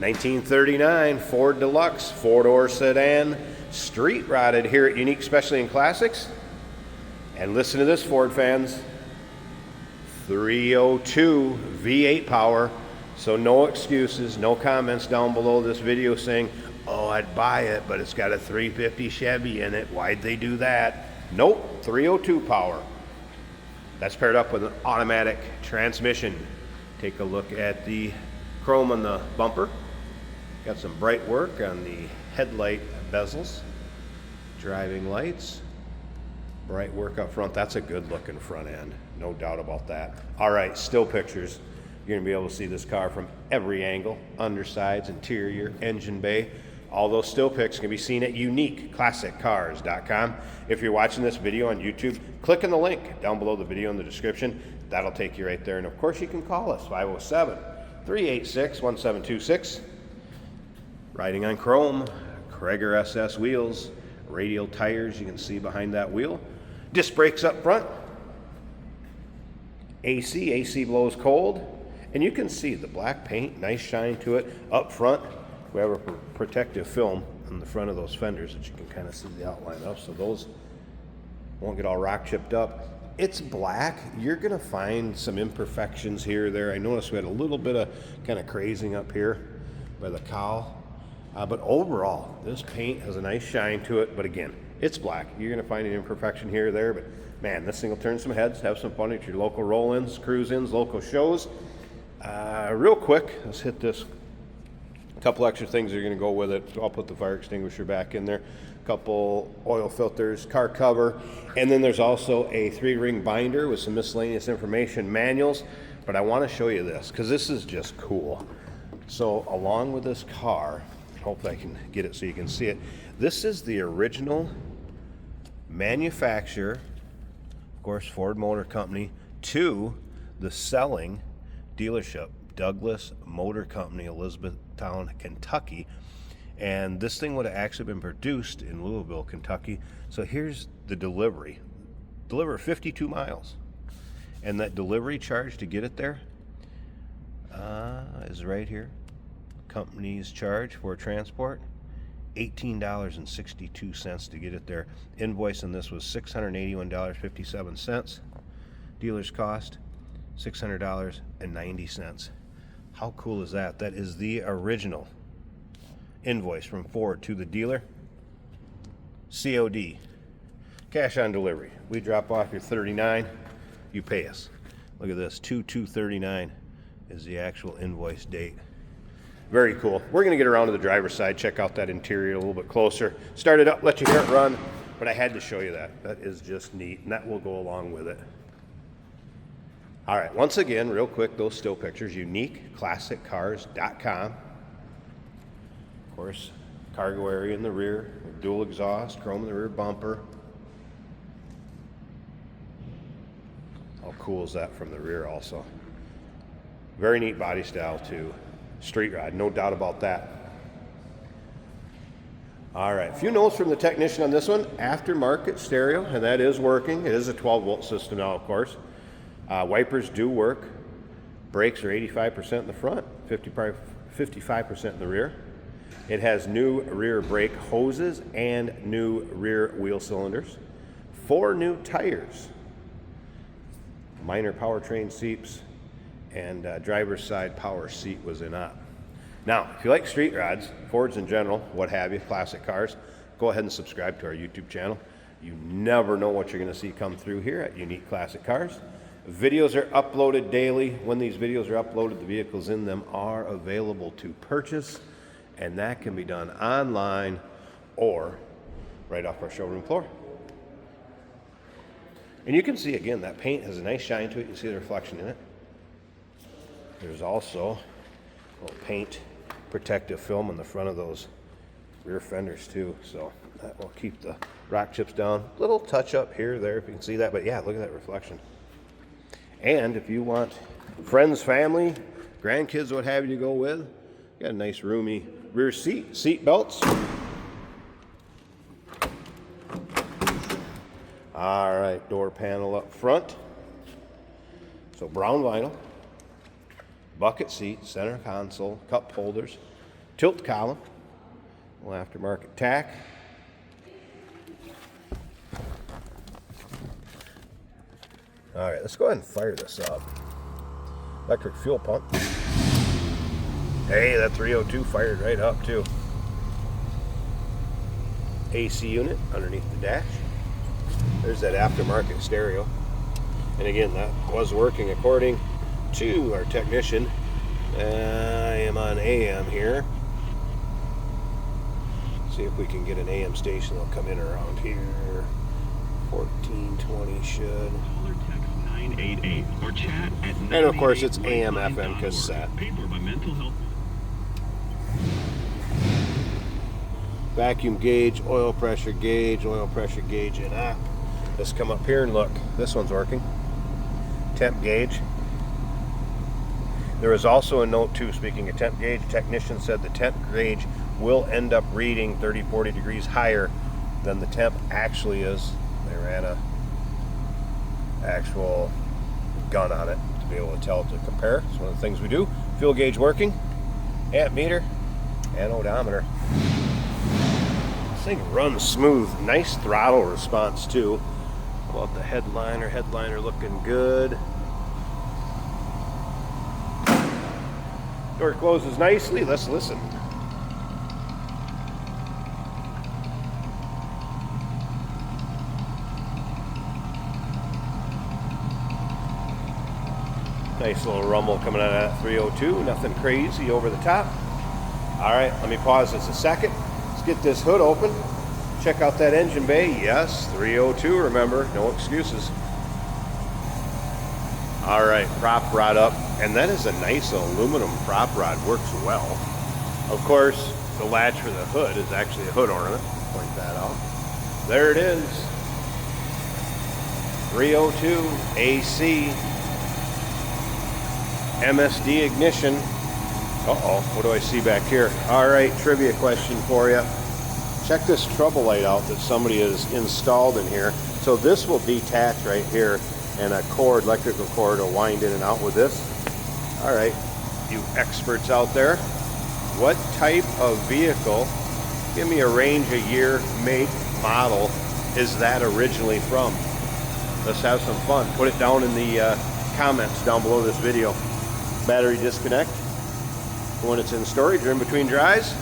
1939 Ford Deluxe, four-door sedan, street rotted here at Unique Specialty and Classics. And listen to this, Ford fans, 302 V8 power. So no excuses, no comments down below this video saying, oh, I'd buy it, but it's got a 350 Chevy in it. Why'd they do that? Nope, 302 power. That's paired up with an automatic transmission. Take a look at the chrome on the bumper. Got some bright work on the headlight bezels. Driving lights. Bright work up front. That's a good looking front end. No doubt about that. All right, still pictures. You're gonna be able to see this car from every angle. Undersides, interior, engine bay. All those still pics can be seen at uniqueclassiccars.com. If you're watching this video on YouTube, click on the link down below the video in the description. That'll take you right there. And of course, you can call us, 507-386-1726. Riding on chrome, Krager SS wheels, radial tires you can see behind that wheel. Disc brakes up front. AC blows cold. And you can see the black paint, nice shine to it. Up front, we have a protective film on the front of those fenders that you can kind of see the outline of, so those won't get all rock chipped up. It's black. You're gonna find some imperfections here or there. I noticed we had a little bit of kind of crazing up here by the cowl. But overall, this paint has a nice shine to it, but again, it's black. You're gonna find an imperfection here or there, but man, this thing will turn some heads, have some fun at your local roll-ins, cruise-ins, local shows. Real quick, let's hit this. A couple extra things that are going to go with it. So I'll put the fire extinguisher back in there. A couple oil filters, car cover, and then there's also a 3-ring binder with some miscellaneous information manuals. But I want to show you this because this is just cool. So along with this car, hopefully I can get it so you can see it. This is the original manufacturer, of course, Ford Motor Company, to the selling dealership, Douglas Motor Company, Elizabethtown, Kentucky. And this thing would have actually been produced in Louisville, Kentucky. So here's the delivery. Deliver 52 miles. And that delivery charge to get it there is right here. Company's charge for transport, $18.62 to get it there. Invoice on this was $681.57. Dealer's cost, $600.90. How cool is that? That is the original invoice from Ford to the dealer. COD, cash on delivery. We drop off your $39, you pay us. Look at this, 2/2/39 is the actual invoice date. Very cool. We're gonna get around to the driver's side, check out that interior a little bit closer. Start it up, let you hear it run, but I had to show you that. That is just neat, and that will go along with it. All right, once again, real quick, those still pictures, uniqueclassiccars.com. Of course, cargo area in the rear, dual exhaust, chrome in the rear bumper. How cool is that from the rear also? Very neat body style too. Street rod, no doubt about that. All right, a few notes from the technician on this one. Aftermarket stereo, and that is working. It is a 12-volt system now, of course. Wipers do work. Brakes are 85% in the front, 55% in the rear. It has new rear brake hoses and new rear wheel cylinders. 4 new tires. Minor powertrain seats and driver's side power seat was in up. Now, if you like street rods, Fords in general, what have you, classic cars, go ahead and subscribe to our YouTube channel. You never know what you're going to see come through here at Unique Classic Cars. Videos are uploaded daily. When these videos are uploaded, the vehicles in them are available to purchase, and that can be done online or right off our showroom floor. And you can see, again, that paint has a nice shine to it. You see the reflection in it. There's also a little paint protective film on the front of those rear fenders too, so that will keep the rock chips down. Little touch up here, there, if you can see that, but yeah, look at that reflection. And if you want friends, family, grandkids, what have you to go with, got a nice roomy rear seat belts. All right, door panel up front. So brown vinyl, bucket seat, center console, cup holders, tilt column, little aftermarket tack. All right, let's go ahead and fire this up. Electric fuel pump. Hey, that 302 fired right up too. AC unit underneath the dash. There's that aftermarket stereo. And again, that was working according to our technician. I am on AM here. See if we can get an AM station. They'll come in around here. 1420 should. 988 or chat at and of course it's AM FM cassette. Paid for by Mental Health. Vacuum gauge, oil pressure gauge in app. Let's come up here and look. This one's working. Temp gauge. There is also a note too, speaking of temp gauge, technician said the temp gauge will end up reading 30-40 degrees higher than the temp actually is. They ran a actual gun on it to be able to tell, to compare. It's one of the things we do. Fuel gauge working, amp meter, and odometer. This thing runs smooth. Nice throttle response too. How about the headliner? Headliner looking good. Door closes nicely. Let's listen. Nice little rumble coming out of that 302. Nothing crazy over the top. All right, let me pause this a second. Let's get this hood open. Check out that engine bay. Yes, 302, remember, no excuses. All right, prop rod up. And that is a nice aluminum prop rod, works well. Of course, the latch for the hood is actually a hood ornament. Point that out. There it is. 302 AC. MSD ignition. Uh-oh, what do I see back here? All right, trivia question for you. Check this trouble light out that somebody has installed in here. So this will detach right here, and a cord, electrical cord, will wind in and out with this. All right, you experts out there, what type of vehicle, give me a range, a year, make, model, is that originally from? Let's have some fun. Put it down in the comments down below this video. Battery disconnect when it's in storage or in between dries.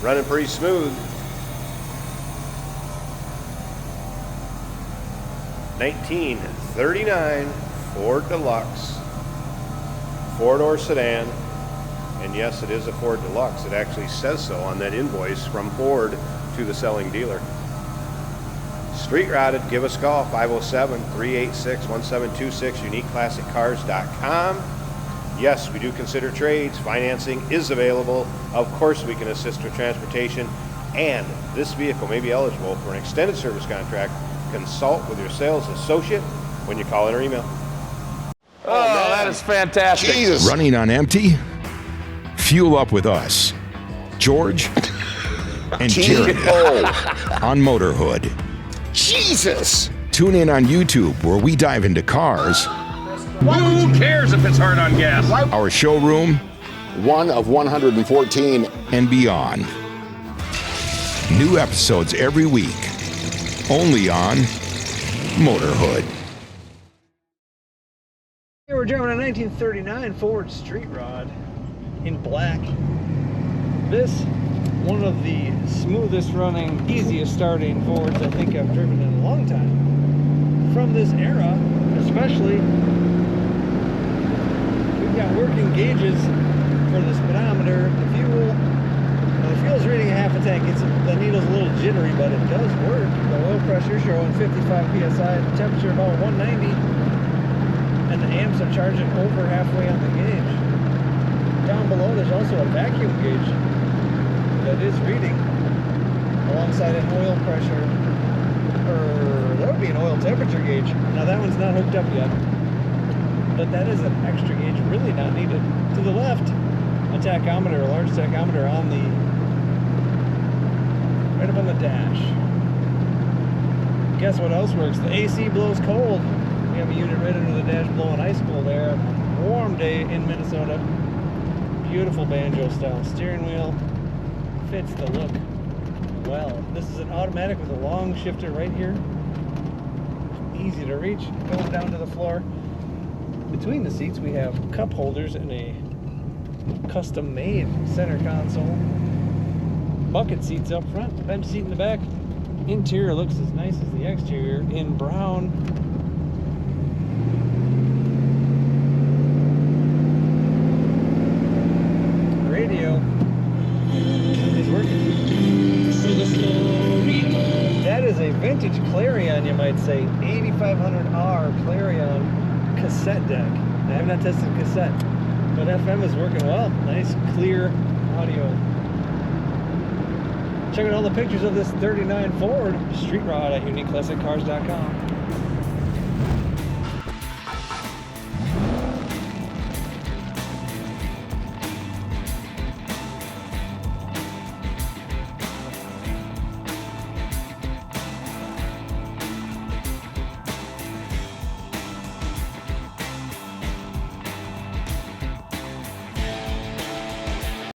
Running pretty smooth. 1939 Ford Deluxe. 4-door sedan. And yes, it is a Ford Deluxe. It actually says so on that invoice from Ford to the selling dealer. Street routed, give us a call, 507-386-1726, uniqueclassiccars.com. Yes, we do consider trades. Financing is available. Of course, we can assist with transportation. And this vehicle may be eligible for an extended service contract. Consult with your sales associate when you call in or email. Oh, that is fantastic. Jesus. Running on empty? Fuel up with us, George and Jeremy on Motorhood. Jesus! Tune in on YouTube where we dive into cars. Who cares if it's hard on gas? Our showroom. One of 114. And beyond. New episodes every week. Only on Motorhood. Here we're driving a 1939 Ford Street Rod in black. This, one of the smoothest running, easiest starting Fords I think I've driven in a long time. From this era, especially, we've got working gauges for the speedometer, the fuel. Now the fuel's reading a half a tank. The needle's a little jittery, but it does work. The oil pressure showing 55 psi, the temperature about 190, and the amps are charging over halfway on the gauge. Down below there's also a vacuum gauge that is reading alongside an oil pressure, or that would be an oil temperature gauge. Now that one's not hooked up yet, but that is an extra gauge really not needed. To the left, a tachometer, a large tachometer on the, right up on the dash. Guess what else works? The AC blows cold. We have a unit right under the dash blowing ice cold air. Warm day in Minnesota. Beautiful banjo style steering wheel. Fits the look well. This is an automatic with a long shifter right here. Easy to reach, going down to the floor. Between the seats we have cup holders and a custom made center console. Bucket seats up front, bench seat in the back. Interior looks as nice as the exterior in brown. Radio is working. That is a vintage Clarion, you might say. 8500R Clarion cassette deck. I have not tested cassette, but FM is working well. Nice, clear audio. Check out all the pictures of this 39 Ford Street Rod at uniqueclassiccars.com.